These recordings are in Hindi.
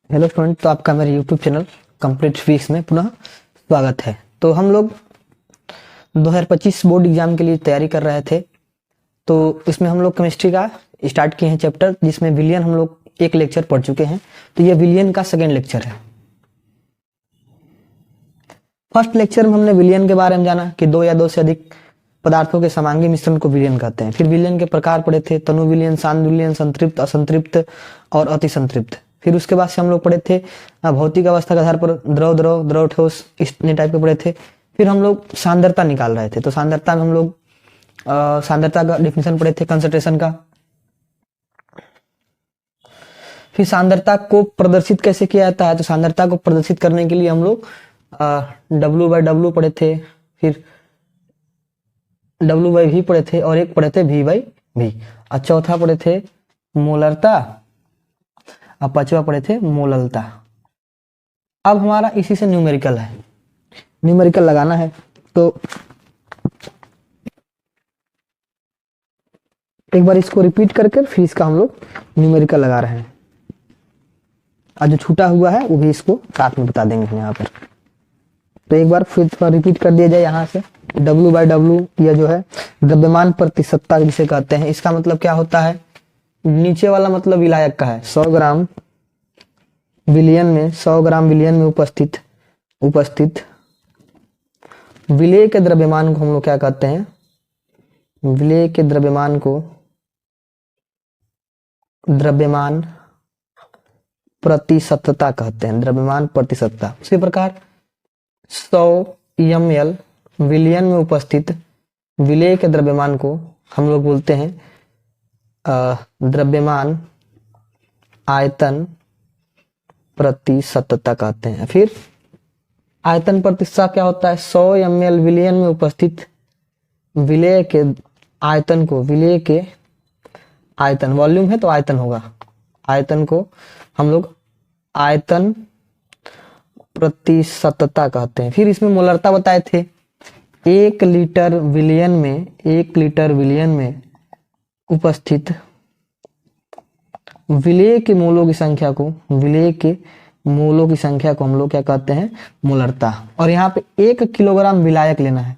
हेलो स्टूडेंट, तो आपका मेरे यूट्यूब चैनल कंप्लीट फिजिक्स में पुनः स्वागत है। तो हम लोग 2025 बोर्ड एग्जाम के लिए तैयारी कर रहे थे। तो इसमें हम लोग केमिस्ट्री का स्टार्ट किए हैं चैप्टर, जिसमें विलियन हम लोग एक लेक्चर पढ़ चुके हैं। तो ये विलियन का सेकेंड लेक्चर है। फर्स्ट लेक्चर में हमने विलियन के बारे में जाना कि दो या दो से अधिक पदार्थों के समांगी मिश्रण को विलियन कहते हैं। फिर विलियन के प्रकार पढ़े थे, तनु विलियन, सांद्र विलियन, संतृप्त, असंतृप्त और अति संतृप्त। फिर उसके बाद से हम लोग पढ़े थे भौतिक अवस्था के आधार पर द्रव द्रव द्रव ठोस, इस टाइप के पढ़े थे। फिर हम लोग सांद्रता निकाल रहे थे। तो सांद्रता में हम लोग सांद्रता का डिफिनेशन पढ़े थे, कंसंट्रेशन का। फिर सांद्रता को प्रदर्शित कैसे किया जाता है, तो सांद्रता को प्रदर्शित करने के लिए हम लोग W/W पढ़े थे, फिर W/V पढ़े थे, और एक पढ़े थे V/V, और चौथा पढ़े थे मोलरता, और पांचवा पढ़े थे मोललता। अब हमारा इसी से न्यूमेरिकल है, न्यूमेरिकल लगाना है। तो एक बार इसको रिपीट करके फिर इसका हम लोग न्यूमेरिकल लगा रहे हैं, और जो छूटा हुआ है वो भी इसको साथ में बता देंगे हम यहाँ पर। तो एक बार फिर रिपीट कर दिया जाए यहाँ से। W/W यह जो है द्रव्यमान प्रतिशतता जिसे कहते हैं। इसका मतलब क्या होता है, नीचे वाला मतलब विलायक का है। 100 ग्राम विलियन में, 100 ग्राम विलियन में उपस्थित विलेय के द्रव्यमान को हम लोग क्या कहते हैं, विलेय के द्रव्यमान को द्रव्यमान प्रतिशतता कहते हैं, द्रव्यमान प्रतिशतता। उसी प्रकार 100 ml विलियन में उपस्थित विलेय के द्रव्यमान को हम लोग बोलते हैं द्रव्यमान आयतन प्रतिशतता कहते हैं। फिर आयतन प्रतिशतता क्या होता है, 100 ml विलियन में उपस्थित विलेय के आयतन को, विलेय के आयतन, वॉल्यूम है तो आयतन होगा, आयतन को हम लोग आयतन प्रतिशतता कहते हैं। फिर इसमें मोलरता बताए थे। 1 लीटर विलियन में उपस्थित विलेय के मोलों की संख्या को, विलेय के मोलों की संख्या को हम लोग क्या कहते हैं, मोलरता। और यहाँ पे 1 किलोग्राम विलायक लेना है।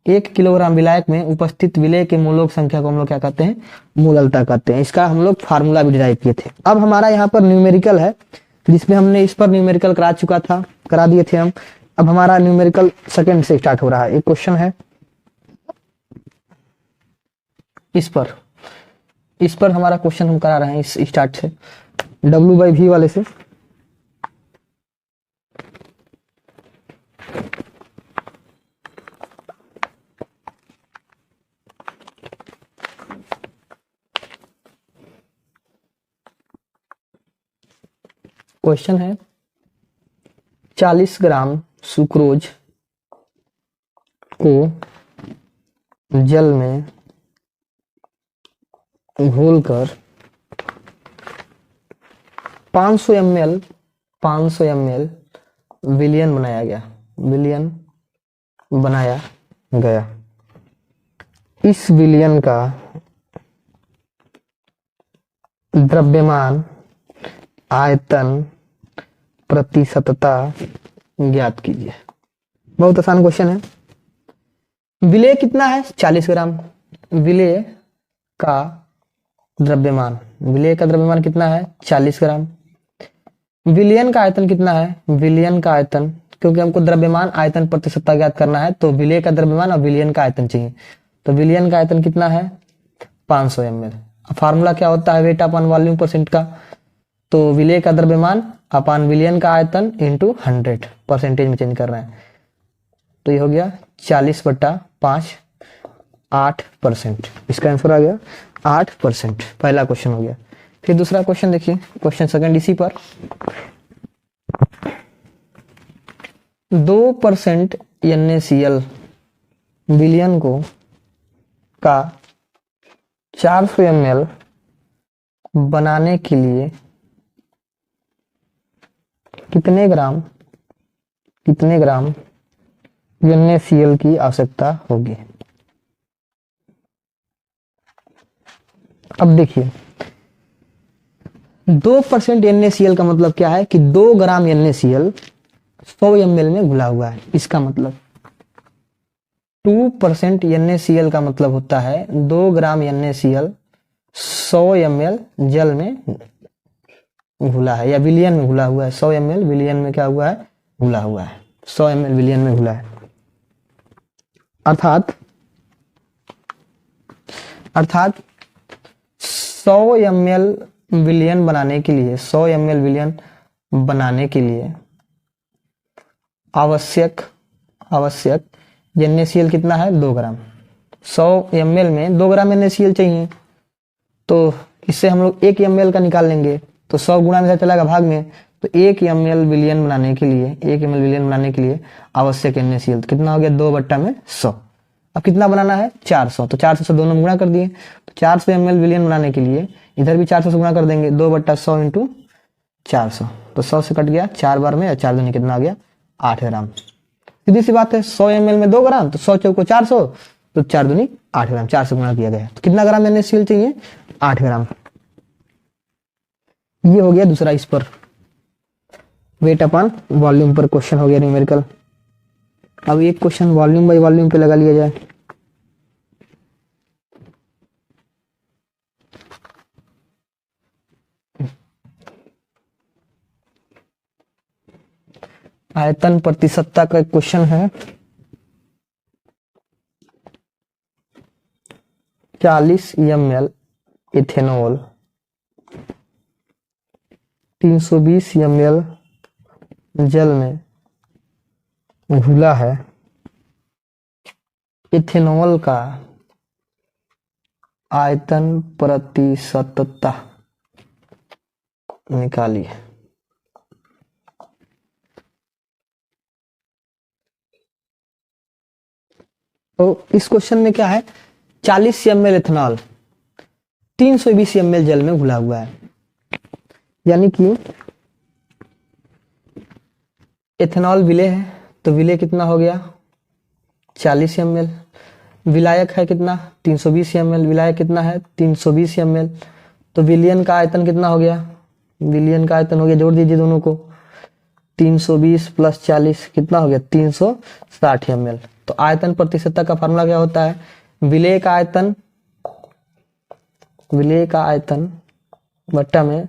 1 किलोग्राम विलायक में उपस्थित विलेय के मोलों की संख्या को हम लोग क्या कहते हैं, मोलरता कहते हैं। इसका हम लोग फार्मूला भी डिराइव किए थे। अब हमारा यहाँ पर न्यूमेरिकल है, जिसमें हमने इस पर न्यूमेरिकल करा दिए थे हम। अब हमारा न्यूमेरिकल सेकंड से स्टार्ट हो रहा है। एक क्वेश्चन है इस पर हमारा क्वेश्चन हम करा रहे हैं इस स्टार्ट से, W/V वाले से। क्वेश्चन है 40 ग्राम सुक्रोज को जल में घोलकर 500 ml विलियन बनाया गया। इस विलियन का द्रव्यमान आयतन प्रतिशतता ज्ञात कीजिए। बहुत आसान क्वेश्चन है। विलेय कितना है, 40 ग्राम। विलेय का द्रव्यमान कितना है, 40 ग्राम। विलियन का आयतन कितना है, विलियन का आयतन, क्योंकि हमको द्रव्यमान आयतन प्रतिशतता ज्ञात करना है, तो विलेय का द्रव्यमान और विलियन का आयतन चाहिए। तो विलियन का आयतन कितना है, 500 ml। फार्मूला क्या होता है, वेट अपॉन वॉल्यूम परसेंट का। तो विलेय का द्रव्यमान अपान विलियन का आयतन इंटू 100, परसेंटेज में चेंज कर रहे हैं। तो ये हो गया 40/5, 8%। इसका आंसर आ गया 8%। पहला क्वेश्चन हो गया। फिर दूसरा क्वेश्चन देखिए, क्वेश्चन सेकंड इसी पर। 2% NaCl विलियन को का 400 ml बनाने के लिए कितने ग्राम NaCl की आवश्यकता होगी। अब देखिए 2% NaCl का मतलब क्या है कि 2 ग्राम NaCl 100 ml में घुला हुआ है। इसका मतलब 2% NaCl का मतलब होता है 2 ग्राम NaCl 100 ml जल में घुला है या विलियन में घुला हुआ है। 100 ml विलियन में क्या हुआ है, घुला हुआ है। 100 ml विलियन में घुला है। अर्थात 100 ml विलियन बनाने के लिए 100 ml विलियन बनाने के लिए आवश्यक NaCl कितना है, 2 ग्राम। 100 ml में 2 ग्राम NaCl चाहिए, तो इससे हम लोग 1 ml का निकाल लेंगे, तो 100 गुणा में चलाएगा भाग में, तो 1 ml विलियन बनाने के लिए आवश्यक NaCl कितना हो गया, 2/100। अब कितना बनाना है, 400, तो 400 से दोनों में गुणा कर दिए, तो 400 ml विलियन बनाने के लिए इधर भी 400 से गुणा कर देंगे, 2/100 इंटू 400, तो 100 से कट गया 4 बार में, 4 दूनी कितना आ गया, 8 ग्राम। सीधी सी बात है, 100 ml में 2 ग्राम, तो 100 चौको 400, तो 4 दूनी 8 ग्राम, 4 से गुणा किया गया, तो कितना ग्राम NaCl चाहिए, 8 ग्राम। ये हो गया दूसरा इस पर वेट अपन वॉल्यूम पर क्वेश्चन हो गया न्यूमेरिकल। अब एक क्वेश्चन वॉल्यूम बाय वॉल्यूम पे लगा लिया जाए। आयतन प्रतिशतता का एक क्वेश्चन है। 40 ml इथेनॉल 320 ml जल में घुला है। इथेनॉल का आयतन प्रतिशतता निकालिए। तो इस क्वेश्चन में क्या है, 40 ml इथेनॉल 320 ml जल में घुला हुआ है, यानी कि इथेनॉल विलेय है, तो विलेय कितना हो गया, 40 ml। विलायक है कितना, 320 ml। विलायक कितना है, 320 ml। तो विलियन का आयतन कितना हो गया, विलियन का आयतन हो गया, जोड़ दीजिए दोनों को, 320 प्लस 40 कितना हो गया, 360 ml। तो आयतन प्रतिशतता का फार्मूला क्या होता है, विलेय का आयतन बट्टा में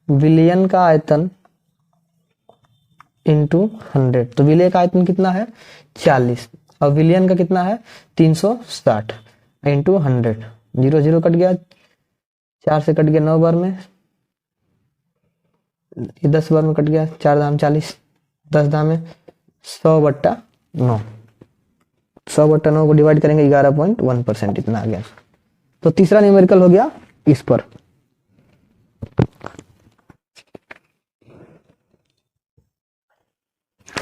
विलियन का आयतन इंटू 100। तो विलेय का आयतन कितना है, 40, और विलियन का कितना है, 360 इंटू 100। 0 0 कट गया, 4 से कट गया 9 बार में, 10 बार में कट गया, 4 दाम 40, 10 दाम में 100/9। 100/9 को डिवाइड करेंगे 11.1%, इतना आ गया। तो तीसरा न्यूमेरिकल हो गया इस पर।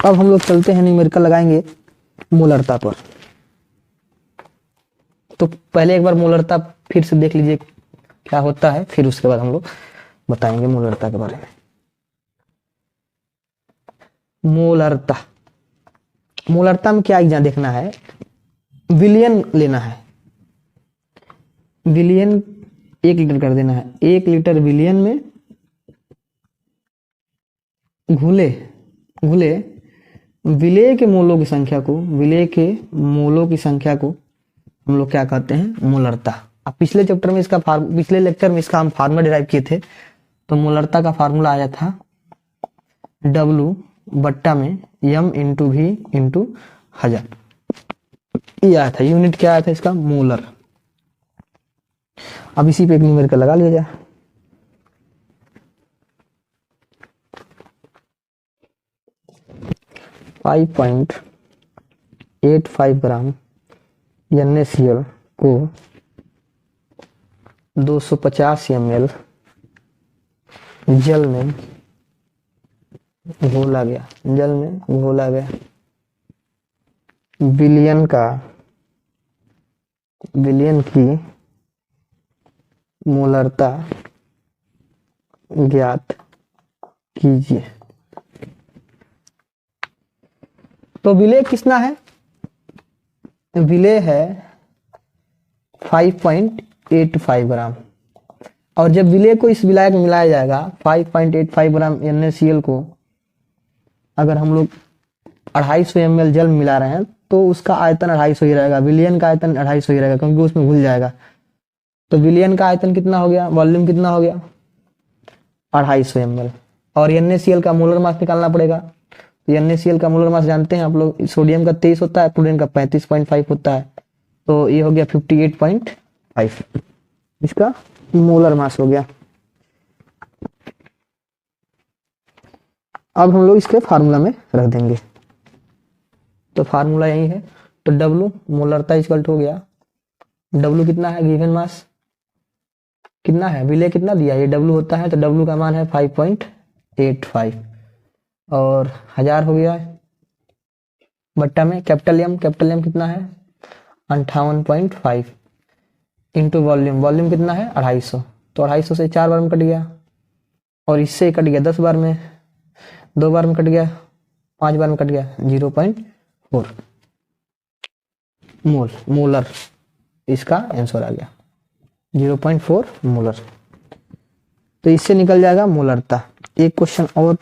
अब हम लोग चलते हैं न्यूमेरिकल लगाएंगे मोलरता पर। तो पहले एक बार मोलरता फिर से देख लीजिए क्या होता है, फिर उसके बाद हम लोग बताएंगे मोलरता के बारे में। मोलरता में क्या एग्जाम देखना है, विलियन लेना है। विलियन 1 लीटर कर देना है। 1 लीटर विलियन में घुले विलेय के मोलों की संख्या को हम लोग क्या कहते हैं, मोलरता। अब पिछले लेक्चर में इसका हम फार्मूला डिराइव किए थे। तो मोलरता का फार्मूला आया था W/m इंटू V इंटू 1000। ये आया था, यूनिट क्या आया था इसका, मोलर। अब इसी पे एक न्यूमेरिकल लगा लिया जाए। .85 ग्राम NaCl को 250 ml जल में घोला गया। विलियन की मोलरता ज्ञात कीजिए। तो विलेय कितना है, विलेय है 5.85 ग्राम। और जब विलेय को इस विलायक में मिलाया जाएगा 5.85 ग्राम NaCl को अगर हम लोग 250 ml जल में मिला रहे हैं तो उसका आयतन 250 ही रहेगा, विलियन का आयतन 250 ही रहेगा क्योंकि उसमें घुल जाएगा। तो विलियन का आयतन कितना हो गया, वॉल्यूम कितना हो गया 250 ml। और NaCl का मोलर मास निकालना पड़ेगा। तो NaCl का मोलर मास जानते हैं आप लोग, सोडियम का 23 होता है, क्लोरीन का 35.5 होता है, तो ये हो गया 58.5 इसका मोलर मास हो गया। अब हम लोग इसके फार्मूला में रख देंगे, तो फार्मूला यही है। तो W मोलरता इक्वल टू हो गया, W कितना है, गिवन मास कितना है, विलेय कितना दिया, ये W होता है, तो W का मान है 5.85 और 1000 हो गया बट्टा में कैपिटल M कितना है 58.5 इंटू वॉल्यूम कितना है 250, तो 250 से 4 बार में कट गया और इससे कट गया 10 बार में, 2 बार में कट गया, 5 बार में कट गया 0.4 मोलर इसका आंसर आ गया 0.4 मोलर। तो इससे निकल जाएगा मोलरता। एक क्वेश्चन और,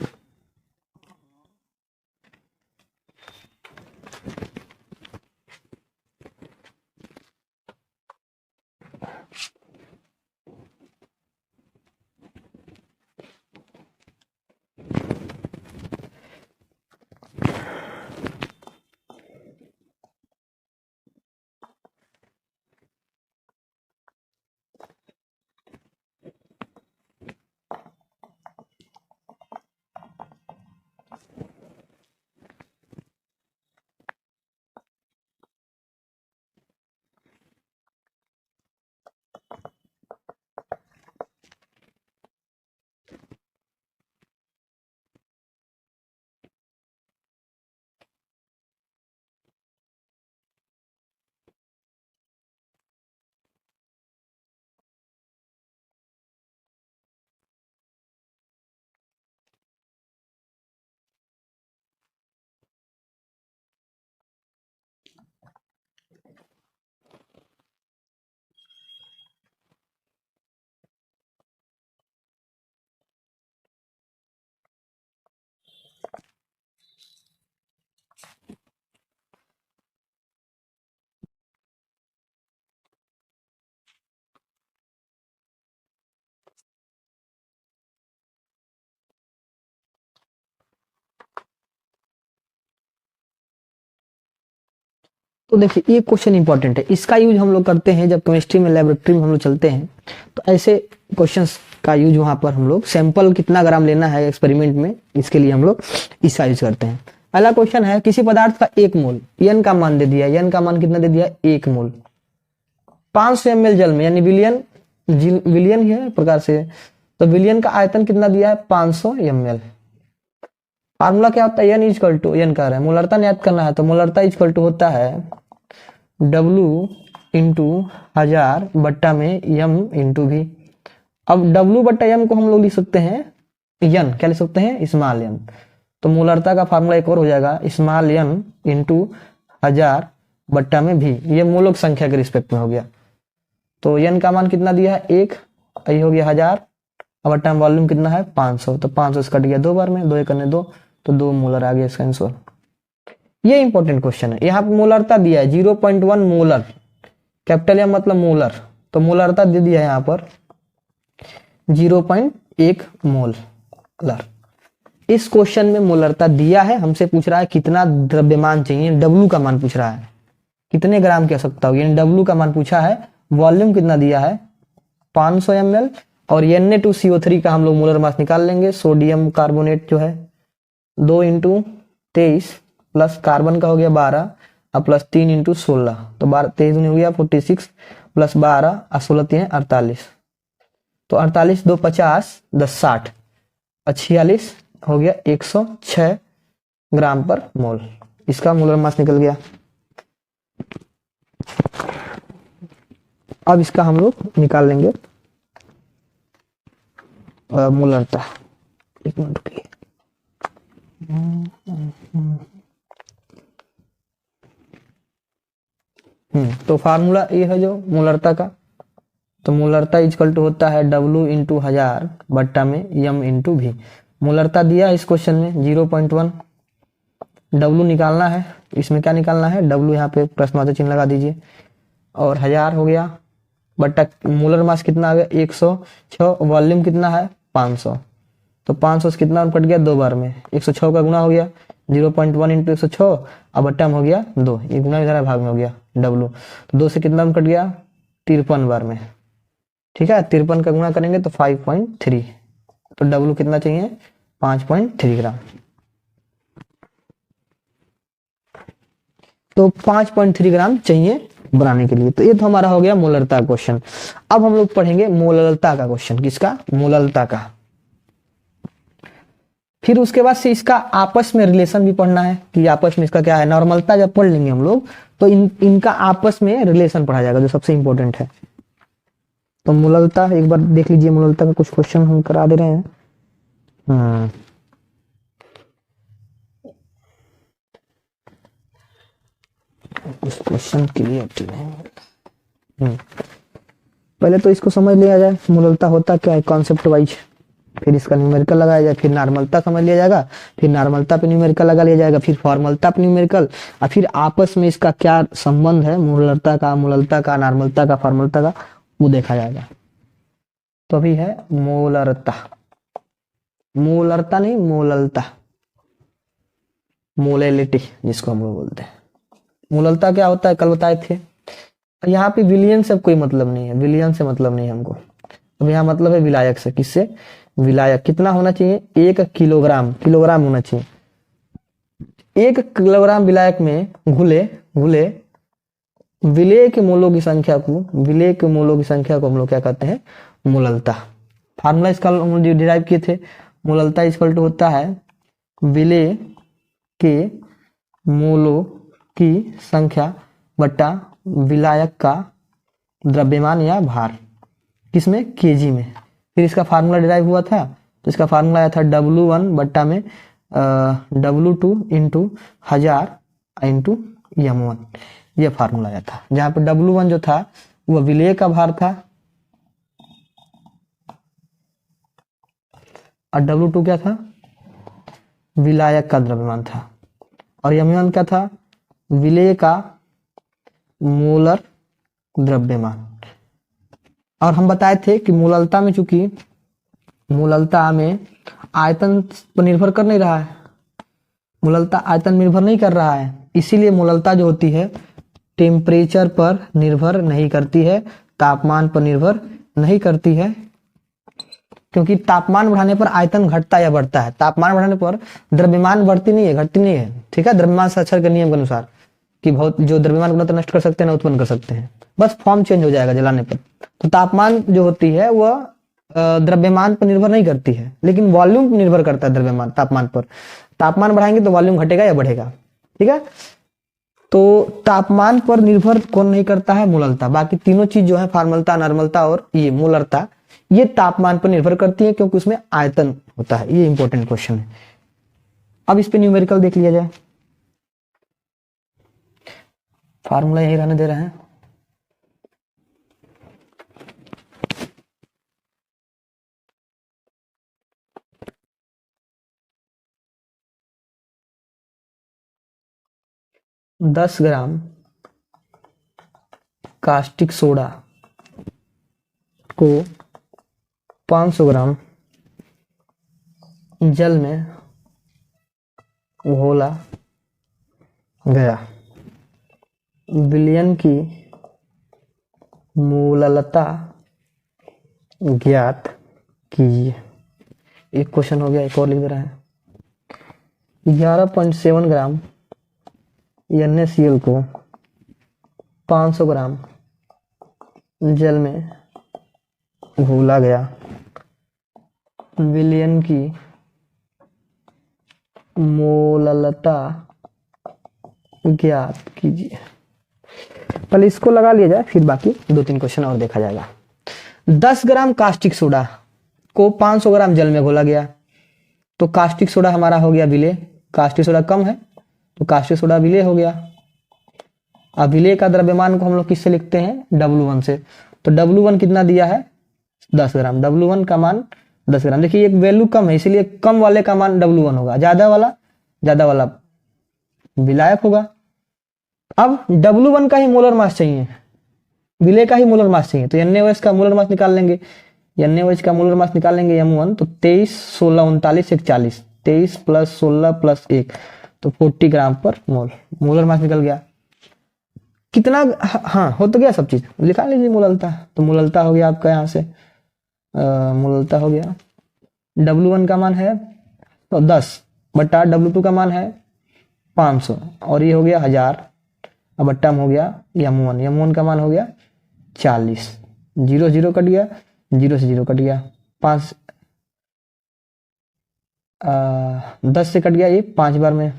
तो देखिए ये क्वेश्चन इंपॉर्टेंट है, इसका यूज हम लोग करते हैं जब केमिस्ट्री में लेबोरेटरी में हम लोग चलते हैं, तो ऐसे क्वेश्चंस का यूज वहां पर हम लोग सैंपल कितना ग्राम लेना है एक्सपेरिमेंट में, इसके लिए हम लोग इसका यूज करते हैं। पहला क्वेश्चन है, किसी पदार्थ का 1 मोल, एन का मान दे दिया, एन का मान कितना दे दिया 1 मोल 500 ml जल में, यानी विलियन ही है प्रकार से, तो विलियन का आयतन कितना दिया है 500 ml। फार्मूला क्या होता है, एन इक्वल टू, एन कह रहे हैं मोलरता ज्ञात करना है, तो मोलरता इक्वल टू होता है W इंटू 1000 बट्टा में M इंटू V। अब W बट्टा M को हम लोग लिख सकते हैं n, क्या लिख सकते हैं स्मॉल n, तो मोलरता का फार्मूला एक और हो जाएगा स्मॉल n इंटू 1000 बट्टा में V, ये मूलक संख्या के रिस्पेक्ट में हो गया। तो n का मान कितना दिया है 1, ये हो गया 1000, बट्टा में वॉल्यूम कितना है 500, तो 500 से कट गया 2 बार में, 2 एक करने 2, तो 2 मोलर आ गया इसका आंसर। ये इंपॉर्टेंट क्वेश्चन है, यहाँ पे मोलरता दिया है 0.1 मोलर, कैपिटल M मतलब मोलर, तो मोलरता दे दिया है यहाँ पर 0.1 मोलर। इस क्वेश्चन में मोलरता दिया है, हमसे पूछ रहा है कितना द्रव्यमान चाहिए, W का मान पूछ रहा है, कितने ग्राम की आवश्यकता होगी, यानी W का मान पूछा है, वॉल्यूम कितना दिया है 500 ml, और Na2CO3 का हम लोग मोलर मास निकाल लेंगे, सोडियम कार्बोनेट जो है 2 इंटू 23 प्लस कार्बन का हो गया 12 और प्लस 3 इंटू 16, तो 12 23 हो गया 46 प्लस 12 और 16 3 48, तो 48 2 50 10 60 और 46 हो गया 106 ग्राम पर मोल, इसका मोलर मास निकल गया। अब इसका हम लोग निकाल लेंगे मोलरता, एक मिनट रुकिए। तो फार्मूला ये है जो मोलरता का, तो मोलरता इक्वल टू होता है W इंटू 1000 बट्टा में M इंटू V। मोलरता दिया है इस क्वेश्चन में 0.1, W निकालना है, इसमें क्या निकालना है W, यहाँ पे प्रश्नवाचक चिन्ह लगा दीजिए, और 1000 हो गया बट्टा मोलर मास कितना आ गया 106, वॉल्यूम कितना है 500, तो 500 से कितना कट गया 2 बार में, 106 का गुना हो गया 0.1 इंटू 106 और बट्टा में हो गया 2, ये गुना इधर भाग में हो गया W, तो 2 से कितना कट गया 53 बार में, ठीक है। 53 का गुना करेंगे तो 5.3, तो W कितना चाहिए 5.3 ग्राम। तो 5.3 ग्राम चाहिए बनाने के लिए। तो ये तो हमारा हो गया मोलरता का क्वेश्चन। अब हम लोग पढ़ेंगे मोललता का क्वेश्चन, किसका, मोललता का। फिर उसके बाद से इसका आपस में रिलेशन भी पढ़ना है कि आपस में इसका क्या है। नॉर्मलता जब पढ़ लेंगे हम लोग तो इनका आपस में रिलेशन पढ़ा जाएगा, जो सबसे इंपॉर्टेंट है। तो मोललता एक बार देख लीजिए, मोललता का कुछ क्वेश्चन हम करा दे रहे हैं। उस क्वेश्चन क्लियर नहीं। पहले तो इसको समझ लिया जाए मोललता होता क्या है कॉन्सेप्ट वाइज, फिर इसका न्यूमेरिकल लगाया जाए, फिर नॉर्मलता समझ लिया जाएगा, फिर नॉर्मलता पे न्यूमेरिकल लगा लिया जाएगा, फिर फॉर्मलता पे न्यूमेरिकल, और फिर आपस में इसका क्या संबंध है मोललता का, नॉर्मलता का, फॉर्मलता का, वो देखा जाएगा। तो अभी है मोलरता, मोलरता नहीं मोललता, मोलेलिटी जिसको हम लोग बोलते हैं। मोललता क्या होता है कल बताए थे। यहाँ पे विलियन से कोई मतलब नहीं है, विलियन से मतलब नहीं है हमको। अब यहाँ मतलब है विलायक से, किससे, विलायक। कितना होना चाहिए 1 किलोग्राम, किलोग्राम होना चाहिए। 1 किलोग्राम विलायक में घुले विलेय के मोलों की संख्या को, विलेय के मोलों की संख्या को हम लोग क्या कहते हैं, मोललता। फार्मूला इसका हम लोग डिराइव किए थे, मोललता इक्वल टू होता है विलेय के मोलों की संख्या बट्टा विलायक का द्रव्यमान या भार, किसमें, केजी में। फिर इसका फार्मूला डिराइव हुआ था, तो इसका फार्मूला आया था W1 बट्टा में W2 इंटू 1000 इंटू M1, ये फार्मूला आया था। जहां पे W1 जो था वो विलेय का भार था, और W2 क्या था, विलायक का द्रव्यमान था, और M1 क्या था, विलेय का मोलर द्रव्यमान। और हम बताए थे कि मोललता में, चूंकि मोललता में आयतन पर निर्भर कर नहीं रहा है, मोललता आयतन निर्भर नहीं कर रहा है, इसीलिए मोललता जो होती है टेम्परेचर पर निर्भर नहीं करती है, तापमान पर निर्भर नहीं करती है। क्योंकि तापमान बढ़ाने पर आयतन घटता या बढ़ता है, तापमान बढ़ाने पर द्रव्यमान बढ़ती नहीं है, घटती नहीं है, ठीक है। द्रव्यमान साक्षर के नियम के अनुसार कि बहुत जो द्रव्यमान को न तो नष्ट कर सकते हैं न उत्पन्न कर सकते हैं, बस फॉर्म चेंज हो जाएगा जलाने पर। तो तापमान जो होती है वह द्रव्यमान पर निर्भर नहीं करती है, लेकिन वॉल्यूम पर निर्भर करता है द्रव्यमान तापमान पर। तापमान बढ़ाएंगे तो वॉल्यूम घटेगा या बढ़ेगा, ठीक है। तो तापमान पर निर्भर कौन नहीं करता है, मोललता। बाकी तीनों चीज जो है फॉर्मलता, नॉर्मलता और ये मोलरता, ये तापमान पर निर्भर करती है, क्योंकि उसमें आयतन होता है। ये इंपॉर्टेंट क्वेश्चन है। अब इस पे न्यूमेरिकल देख लिया जाए, फार्मूला यही रहने दे रहे हैं। दस ग्राम कास्टिक सोडा को 500 ग्राम जल में घोला गया। विलयन की मोललता ज्ञात कीजिए। एक क्वेश्चन हो गया, एक और लिख दे रहा है। 11.7 ग्राम NaCl को 500 ग्राम जल में घोला गया। विलयन की मोललता ज्ञात कीजिए। पहले इसको लगा लिया जाए, फिर बाकी 2-3 क्वेश्चन और देखा जाएगा। 10 ग्राम कास्टिक सोडा को 500 ग्राम जल में घोला गया, तो कास्टिक सोडा हमारा हो गया विलेय। कास्टिक सोडा कम है तो कास्टिक सोडा विलेय हो गया। अब विलेय का द्रव्यमान को हम लोग किससे लिखते हैं, W1 से। तो W1 कितना दिया है 10 ग्राम, W1 का मान 10 ग्राम। देखिए एक वैल्यू कम है इसलिए कम वाले का मान W1 होगा, ज्यादा वाला विलायक होगा। अब W1 का ही मोलर मास चाहिए, विलेय का ही मोलर मास चाहिए, तो NaOH का मोलर मास निकाल लेंगे। NaOH का मोलर मास निकालेंगे M1, तो 23 16 39 41, 23 + 16 + 1 तो 40 ग्राम पर मोल, मोलर मास निकल गया। कितना, हाँ हो तो गया सब चीज, लिखा लीजिए मोललता। तो मोललता हो गया आपका यहाँ से, मोललता हो गया। W1 का मान है तो 10 बटा W2 का मान है 500 और ये हो गया 1000, अब बट्टा में हो गया M1 का मान हो गया 40, 0 0 कट गया, 0 से 0 कट गया, 5 10 से कट गया ये 5 बार में,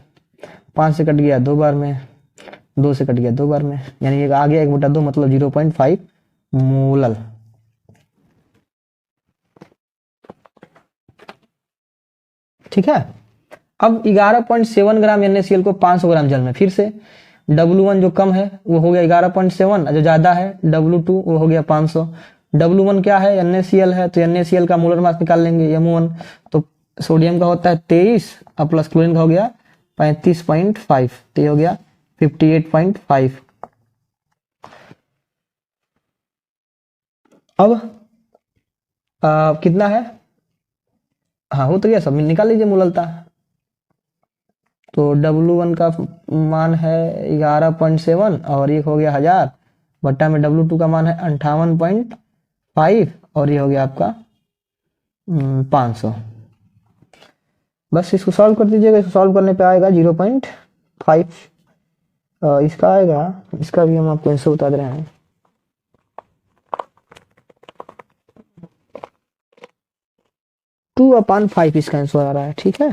5 से कट गया 2 बार में, 2 से कट गया 2 बार में, यानी एक आ गया 1/2 मतलब 0.5 मोलल। ठीक है। अब 11.7 ग्राम NaCl को 500 ग्राम जल में, फिर से W1 जो कम है वो हो गया 11.7, जो ज्यादा है W2 वो हो गया 500। W1 क्या है NaCl है, तो NaCl का मोलर मास निकाल लेंगे M1, तो सोडियम का होता है 23 और प्लस क्लोरीन का हो गया 35.5, तो ये हो गया 58.5। अब कितना है, हाँ हो तो गया सब, निकाल लीजिए मोललता। तो W1 का मान है 11.7 और ये हो गया 1000 बट्टा में W2 का मान है 58.5 और ये हो गया आपका 500। बस इसको सॉल्व कर दीजिएगा, इसको सॉल्व करने पे आएगा 0.5, इसका आएगा, इसका भी हम आपको आंसर बता दे रहे हैं। टू अपॉन 5 इसका आंसर आ रहा है। ठीक है,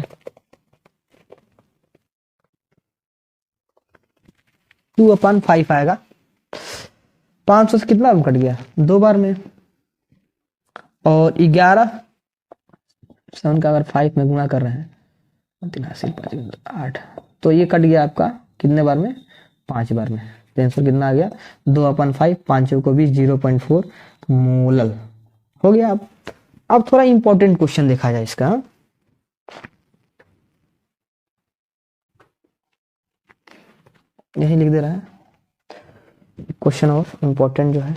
2/5 आएगा। 500 से कितना कट गया 2 बार में, और 11 7 का अगर 5 में गुणा कर रहे हैं 8, तो ये कट गया आपका कितने बार में 5 बार में, तो आंसर कितना आ गया 2/5, 5 को 20, 0.4 मोलल हो गया। अब थोड़ा इंपॉर्टेंट क्वेश्चन देखा जाए इसका। यही लिख दे रहा है क्वेश्चन और इंपॉर्टेंट जो है।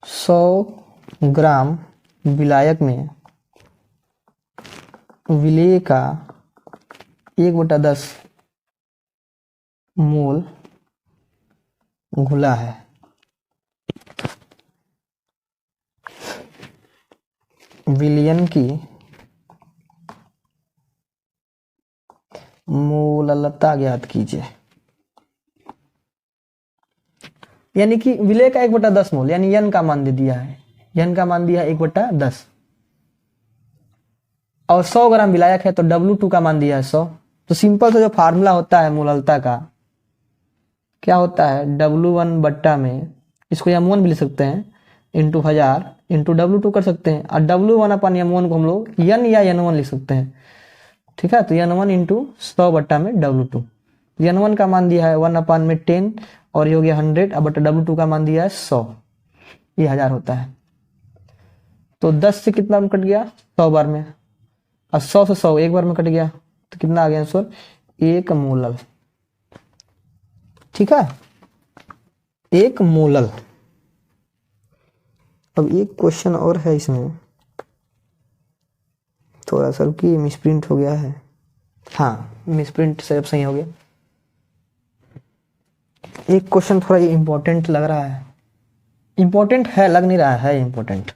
सौ ग्राम विलायक में विलेय का 1/10 मोल घुला है। विलयन की मोललता ज्ञात कीजिए। यानी कि विलेय का 1/10 मोल, यानी n का मान दे दिया है, n का मान दिया है 1/10 और 100 ग्राम विलायक है तो W2 का मान दिया है 100। तो सिंपल सा जो फार्मूला होता है मोललता का क्या होता है, W1 बट्टा में, इसको M1 भी लिख सकते हैं, इंटू 1000 इंटू W2 कर सकते हैं, और W1 अपन M1 को हम लोग N या N1 लिख सकते हैं। ठीक है, तो N1 इंटू 100 बट्टा में W2, N1 का मान दिया है 1/10 और ये हो गया 100, अब बटा W2 का मान दिया है 100, ये 1000 होता है। तो 10 से कितना कट गया 100 बार में, और 100 से 100 एक बार में कट गया, तो कितना आ गया आंसर 1 मोलल। ठीक है, 1 मोलल। अब एक क्वेश्चन और है इसमें, थोड़ा सा कि मिसप्रिंट हो गया है, हाँ मिसप्रिंट से अब सही हो गया। एक क्वेश्चन थोड़ा ये इंपॉर्टेंट लग रहा है, इंपॉर्टेंट है लग नहीं रहा है इंपॉर्टेंट।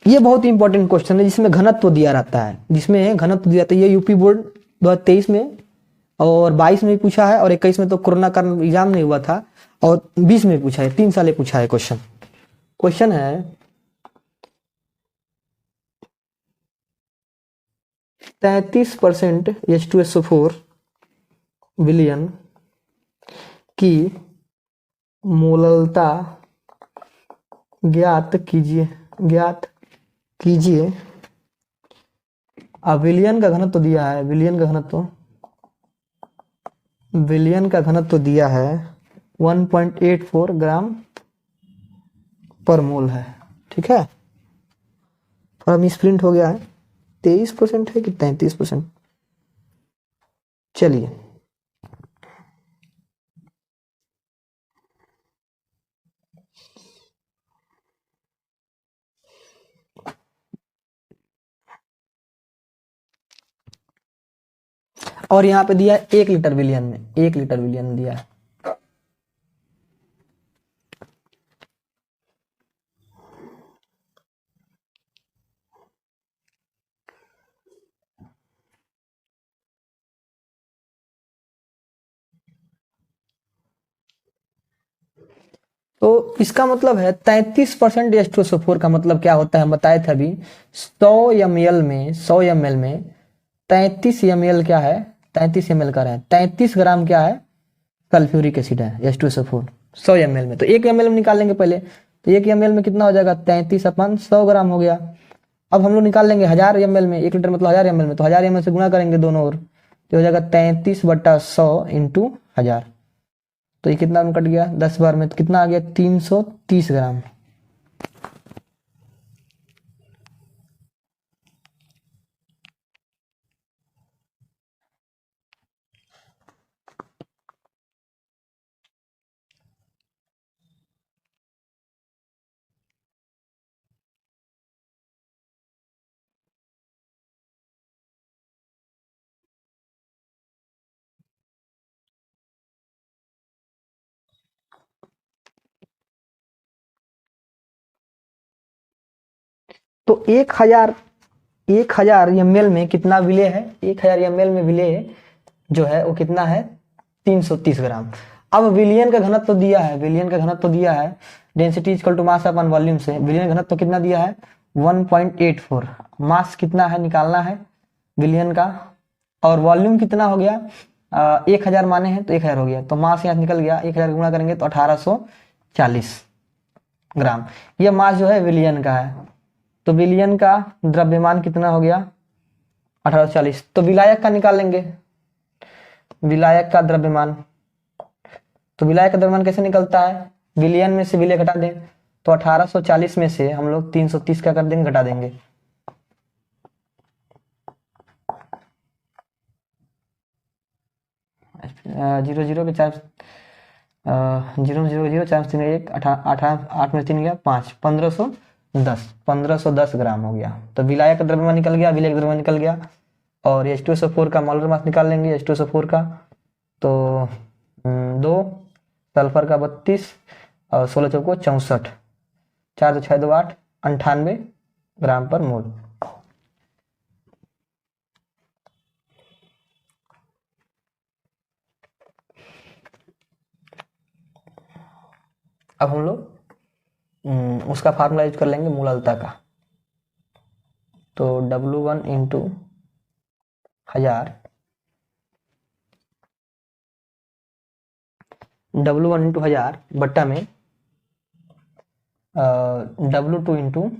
ये बहुत ही इंपॉर्टेंट क्वेश्चन है जिसमें घनत्व दिया रहता है, जिसमें घनत्व दिया था। ये यूपी बोर्ड 2023 में और 22 में पूछा है, और 21 में तो कोरोना का एग्जाम नहीं हुआ था, और 20 में पूछा है, 3 साल पूछा है क्वेश्चन। क्वेश्चन है 33% H2SO4 विलयन की मोललता ज्ञात कीजिए। अब विलयन का घनत्व दिया है, विलयन का घनत्व दिया है 1.84 ग्राम पर मोल है। ठीक है, थोड़ा मिसप्रिंट हो गया है, 23% है कि 33%। चलिए और यहाँ पे दिया है 1 लीटर विलियन में, 1 लीटर विलियन दिया है। तो इसका मतलब है 33% H2SO4 का मतलब क्या होता है, हम बताए थे अभी। 100 ml में 33 ml क्या है, 33 ml का है 33 ग्राम क्या है, सल्फ्यूरिक एसिड है H2SO4 100 ml में। तो 1 ml में निकाल लेंगे पहले, तो 1 ml में कितना हो जाएगा, 33/100 ग्राम हो गया। अब हम लोग निकाल लेंगे 1000 ml में, 1 लीटर मतलब 1000 ml में, तो 1000 ml से गुणा करेंगे दोनों ओर, तो हो जाएगा 33/100 इंटू 1000। तो ये कितना कट गया 10 बार में, तो कितना आ गया 330 ग्राम। तो 1000 ml में कितना विलेय है, 1000 ml में विलेय जो है वो कितना है 330 ग्राम। अब विलियन का घनत्व दिया है, density equal to mass upon volume से, विलियन घनत्व कितना दिया है 1.84। मास कितना है निकालना है विलियन का, और वॉल्यूम कितना हो गया 1000 माने हैं तो 1000 हो गया, तो मास यहाँ निकल गया, 1000 गुणा करेंगे तो 1840 ग्राम। यह मास जो है विलियन का है। तो विलियन का द्रव्यमान कितना हो गया 1840। तो विलायक का निकाल लेंगे, विलायक का द्रव्यमान। तो विलायक का द्रव्यमान कैसे निकलता है, विलियन में से विलय घटा दें, तो 1840 में से हम लोग 330 का कर देंगे, घटा देंगे। जीरो जीरो के चार 0 0 0 4 3 1 8 में 3 गया 5 1510 ग्राम हो गया। तो विलायक का द्रव्यमान निकल गया, विलय का द्रव्यमान निकल गया। और H2SO4 का मोलर मास निकाल लेंगे, H2SO4 का तो 2, सल्फर का 32 और 16 चौको 64, 4 2 6 2 8 98 ग्राम पर मोल। अब हम लोग उसका फार्मूला यूज कर लेंगे मोललता का। तो W1 इंटू 1000 बट्टा में W2 इंटू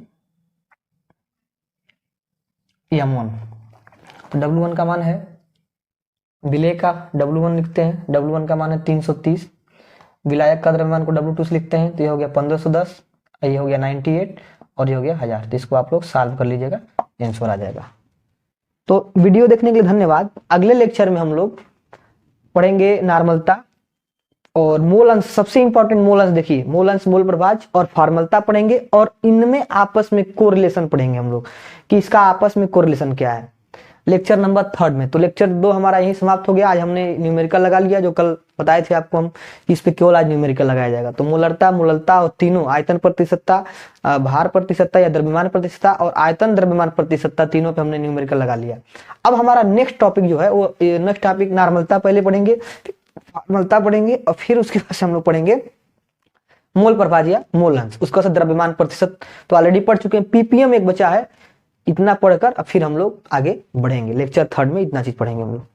M1। तो W1 का मान है, विलय का W1 लिखते हैं, W1 का मान है 330, विलायक का द्रव्यमान को W2 से लिखते हैं, तो ये हो गया 1510, ये हो गया 98 और ये हो गया 1000। तो इसको आप लोग सॉल्व कर लीजिएगा, आंसर आ जाएगा। तो वीडियो देखने के लिए धन्यवाद। अगले लेक्चर में हम लोग पढ़ेंगे नॉर्मलता और मोल अंश। सबसे इंपॉर्टेंट मोल अंश देखिए, मोल अंश, मोल प्रभाज और फॉर्मलता पढ़ेंगे, और इनमें आपस में कोरिलेशन पढ़ेंगे हम लोग कि इसका आपस में कोरिलेशन क्या है, लेक्चर नंबर 3 में। तो लेक्चर 2 हमारा यही समाप्त हो गया। आज हमने न्यूमेरिकल लगा लिया, जो कल बताए थे आपको हम, इस पे केवल आज न्यूमेरिकल लगाया जाएगा। तो मोलरता, मोललता और तीनों, आयतन प्रतिशतता, भार प्रतिशतता या द्रव्यमान प्रतिशतता और आयतन द्रव्यमान प्रतिशतता, तीनों पे हमने न्यूमेरिकल लगा लिया। अब हमारा नेक्स्ट टॉपिक जो है वो, नेक्स्ट टॉपिक नॉर्मलता पहले पढ़ेंगे, फॉर्मलता पढ़ेंगे, और फिर उसके बाद हम लोग पढ़ेंगे मोल प्रभाज या मोल अंश, उसका द्रव्यमान प्रतिशत तो ऑलरेडी पढ़ चुके हैं। पीपीएम एक बचा है, इतना पढ़कर अब फिर हम लोग आगे बढ़ेंगे। लेक्चर 3 में इतना चीज पढ़ेंगे हम लोग।